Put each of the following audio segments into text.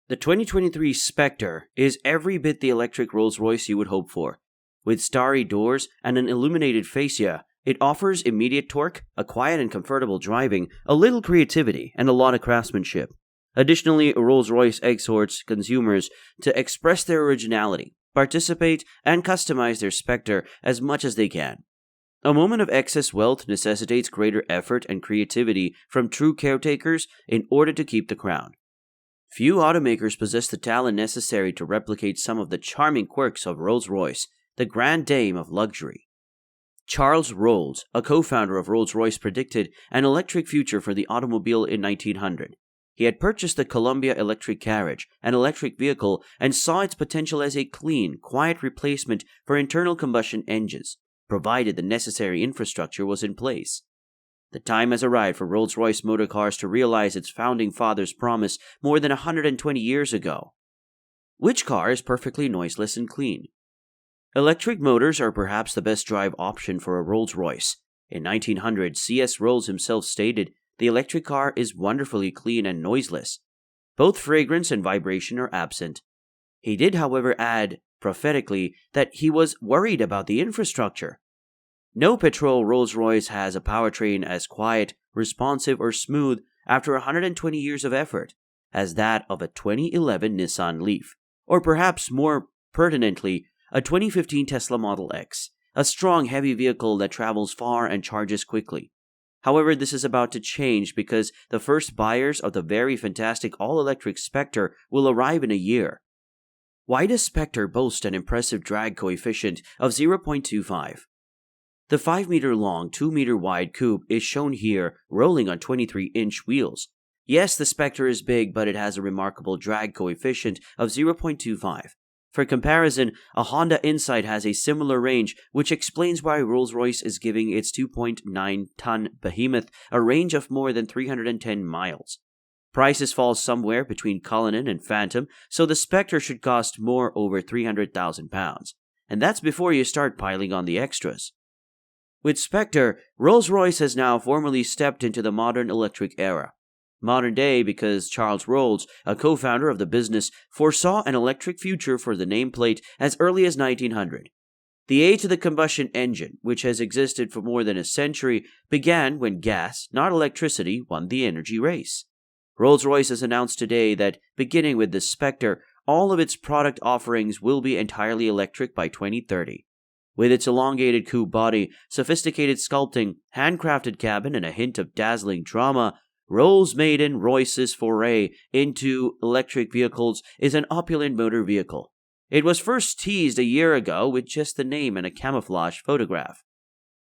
The 2023 Spectre is every bit the electric Rolls Royce you would hope for. With starry doors and an illuminated fascia, it offers immediate torque, a quiet and comfortable driving, a little creativity, and a lot of craftsmanship. Additionally, Rolls Royce exhorts consumers to express their originality, participate, and customize their Spectre as much as they can. A moment of excess wealth necessitates greater effort and creativity from true caretakers in order to keep the crown. Few automakers possess the talent necessary to replicate some of the charming quirks of Rolls Royce, the grand dame of luxury. Charles Rolls, a co-founder of Rolls Royce, predicted an electric future for the automobile in 1900. He had purchased the Columbia electric carriage, an electric vehicle, and saw its potential as a clean, quiet replacement for internal combustion engines, provided the necessary infrastructure was in place. The time has arrived for Rolls-Royce Motor Cars to realize its founding father's promise more than 120 years ago. Which car is perfectly noiseless and clean? Electric motors are perhaps the best drive option for a Rolls-Royce. In 1900, C.S. Rolls himself stated, "The electric car is wonderfully clean and noiseless. Both fragrance and vibration are absent." He did, however, add, prophetically, that he was worried about the infrastructure. No petrol Rolls-Royce has a powertrain as quiet, responsive, or smooth after 120 years of effort as that of a 2011 Nissan Leaf, or perhaps more pertinently, a 2015 Tesla Model X, a strong, heavy vehicle that travels far and charges quickly. However, this is about to change because the first buyers of the very fantastic all-electric Spectre will arrive in a year. Why does Spectre boast an impressive drag coefficient of 0.25? The 5-meter-long, 2-meter-wide coupe is shown here rolling on 23-inch wheels. Yes, the Spectre is big, but it has a remarkable drag coefficient of 0.25. For comparison, a Honda Insight has a similar range, which explains why Rolls-Royce is giving its 2.9-ton behemoth a range of more than 310 miles. Prices fall somewhere between Cullinan and Phantom, so the Spectre should cost more over £300,000. And that's before you start piling on the extras. With Spectre, Rolls-Royce has now formally stepped into the modern electric era. Modern day because Charles Rolls, a co-founder of the business, foresaw an electric future for the nameplate as early as 1900. The age of the combustion engine, which has existed for more than a century, began when gas, not electricity, won the energy race. Rolls-Royce has announced today that, beginning with the Spectre, all of its product offerings will be entirely electric by 2030. With its elongated coupe body, sophisticated sculpting, handcrafted cabin, and a hint of dazzling drama, Rolls maiden Royce's foray into electric vehicles is an opulent motor vehicle. It was first teased a year ago with just the name and a camouflage photograph.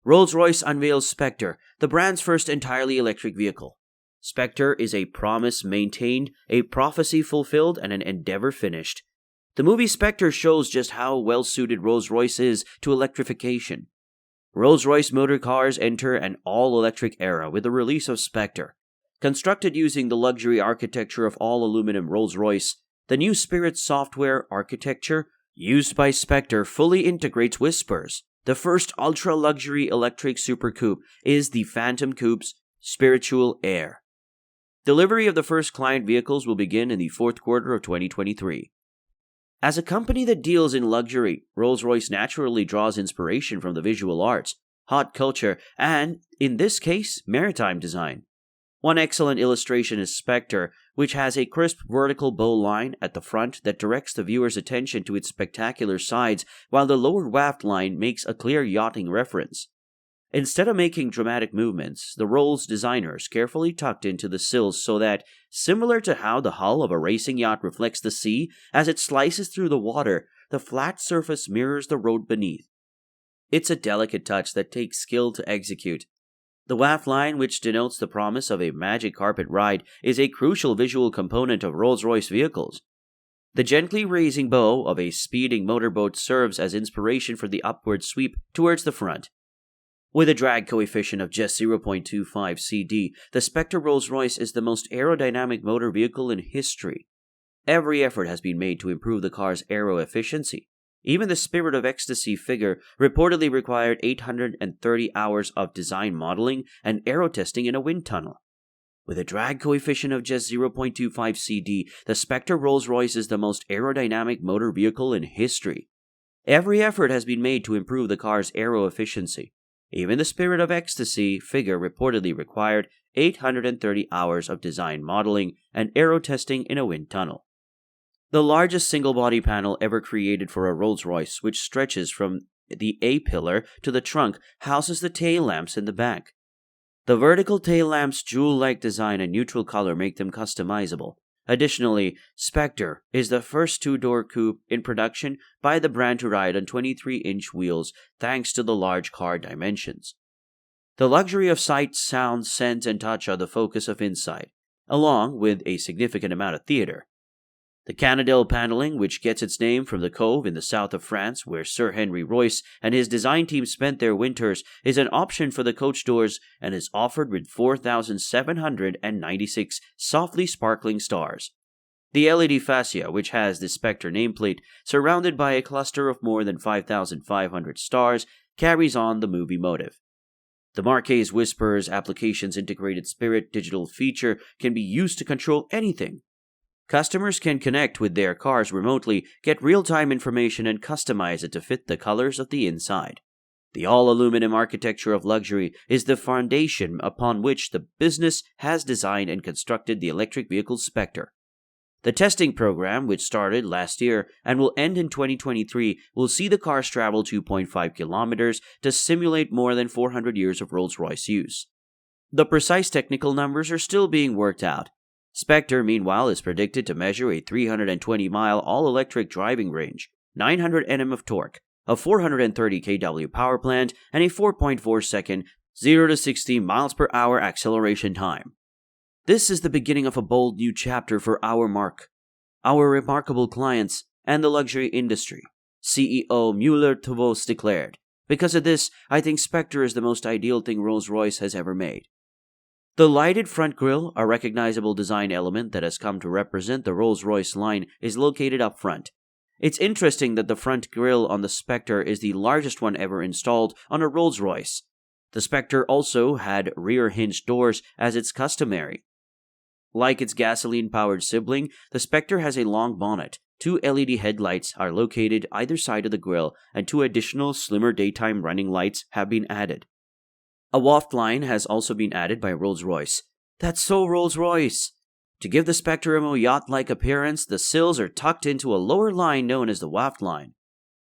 Rolls-Royce unveils Spectre, the brand's first entirely electric vehicle. Spectre is a promise maintained, a prophecy fulfilled, and an endeavor finished. The movie Spectre shows just how well-suited Rolls-Royce is to electrification. Rolls-Royce Motor Cars enter an all-electric era with the release of Spectre. Constructed using the luxury architecture of all-aluminum Rolls-Royce, the new Spirit software architecture used by Spectre fully integrates Whispers. The first ultra-luxury electric super coupe is the Phantom Coupe's spiritual heir. Delivery of the first client vehicles will begin in the fourth quarter of 2023. As a company that deals in luxury, Rolls-Royce naturally draws inspiration from the visual arts, hot culture, and, in this case, maritime design. One excellent illustration is Spectre, which has a crisp vertical bow line at the front that directs the viewer's attention to its spectacular sides, while the lower waft line makes a clear yachting reference. Instead of making dramatic movements, the Rolls designers carefully tucked into the sills so that, similar to how the hull of a racing yacht reflects the sea as it slices through the water, the flat surface mirrors the road beneath. It's a delicate touch that takes skill to execute. The waft line, which denotes the promise of a magic carpet ride, is a crucial visual component of Rolls-Royce vehicles. The gently raising bow of a speeding motorboat serves as inspiration for the upward sweep towards the front. With a drag coefficient of just 0.25 CD, the Spectre Rolls-Royce is the most aerodynamic motor vehicle in history. Every effort has been made to improve the car's aero efficiency. Even the Spirit of Ecstasy figure reportedly required 830 hours of design modeling and aero testing in a wind tunnel. With a drag coefficient of just 0.25 CD, the Spectre Rolls-Royce is the most aerodynamic motor vehicle in history. Every effort has been made to improve the car's aero efficiency. Even the Spirit of Ecstasy figure reportedly required 830 hours of design modeling and aero testing in a wind tunnel. The largest single-body panel ever created for a Rolls-Royce, which stretches from the A-pillar to the trunk, houses the tail lamps in the back. The vertical tail lamps' jewel-like design and neutral color make them customizable. Additionally, Spectre is the first two-door coupe in production by the brand to ride on 23-inch wheels thanks to the large car dimensions. The luxury of sight, sound, scent, and touch are the focus of Inside, along with a significant amount of theater. The Canadelle paneling, which gets its name from the cove in the south of France where Sir Henry Royce and his design team spent their winters, is an option for the coach doors and is offered with 4,796 softly sparkling stars. The LED fascia, which has the Spectre nameplate surrounded by a cluster of more than 5,500 stars, carries on the movie motive. The Marquez Whispers application's integrated Spirit digital feature can be used to control anything. Customers can connect with their cars remotely, get real-time information, and customize it to fit the colors of the inside. The all-aluminum architecture of luxury is the foundation upon which the business has designed and constructed the electric vehicle Spectre. The testing program, which started last year and will end in 2023, will see the cars travel 2.5 kilometers to simulate more than 400 years of Rolls-Royce use. The precise technical numbers are still being worked out. Spectre, meanwhile, is predicted to measure a 320-mile all-electric driving range, 900 Nm of torque, a 430 kW power plant, and a 4.4-second 0 to 60 miles per hour acceleration time. This is the beginning of a bold new chapter for our remarkable clients, and the luxury industry, CEO Mueller-Tavos declared. Because of this, I think Spectre is the most ideal thing Rolls-Royce has ever made. The lighted front grille, a recognizable design element that has come to represent the Rolls-Royce line, is located up front. It's interesting that the front grille on the Spectre is the largest one ever installed on a Rolls-Royce. The Spectre also had rear hinged doors as it's customary. Like its gasoline-powered sibling, the Spectre has a long bonnet. 2 LED headlights are located either side of the grille, and 2 additional slimmer daytime running lights have been added. A waft line has also been added by Rolls-Royce. That's so Rolls-Royce! To give the Spectre a more yacht-like appearance, the sills are tucked into a lower line known as the waft line.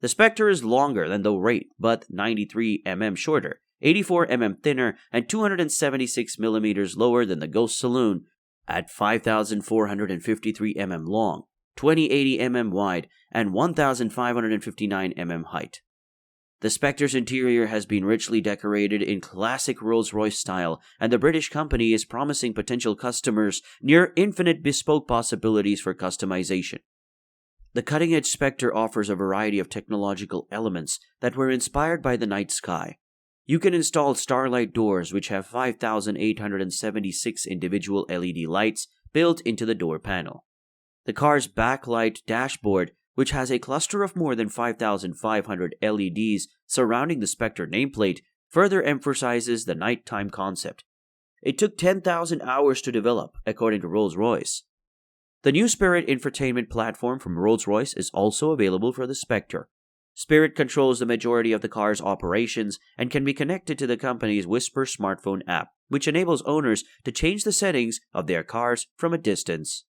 The Spectre is longer than the Wraith, but 93 mm shorter, 84 mm thinner, and 276 mm lower than the Ghost Saloon, at 5,453 mm long, 2080 mm wide, and 1,559 mm height. The Spectre's interior has been richly decorated in classic Rolls-Royce style, and the British company is promising potential customers near infinite bespoke possibilities for customization. The cutting-edge Spectre offers a variety of technological elements that were inspired by the night sky. You can install starlight doors, which have 5,876 individual LED lights built into the door panel. The car's backlight dashboard, which has a cluster of more than 5,500 LEDs surrounding the Spectre nameplate, further emphasizes the nighttime concept. It took 10,000 hours to develop, according to Rolls-Royce. The new Spirit infotainment platform from Rolls-Royce is also available for the Spectre. Spirit controls the majority of the car's operations and can be connected to the company's Whisper smartphone app, which enables owners to change the settings of their cars from a distance.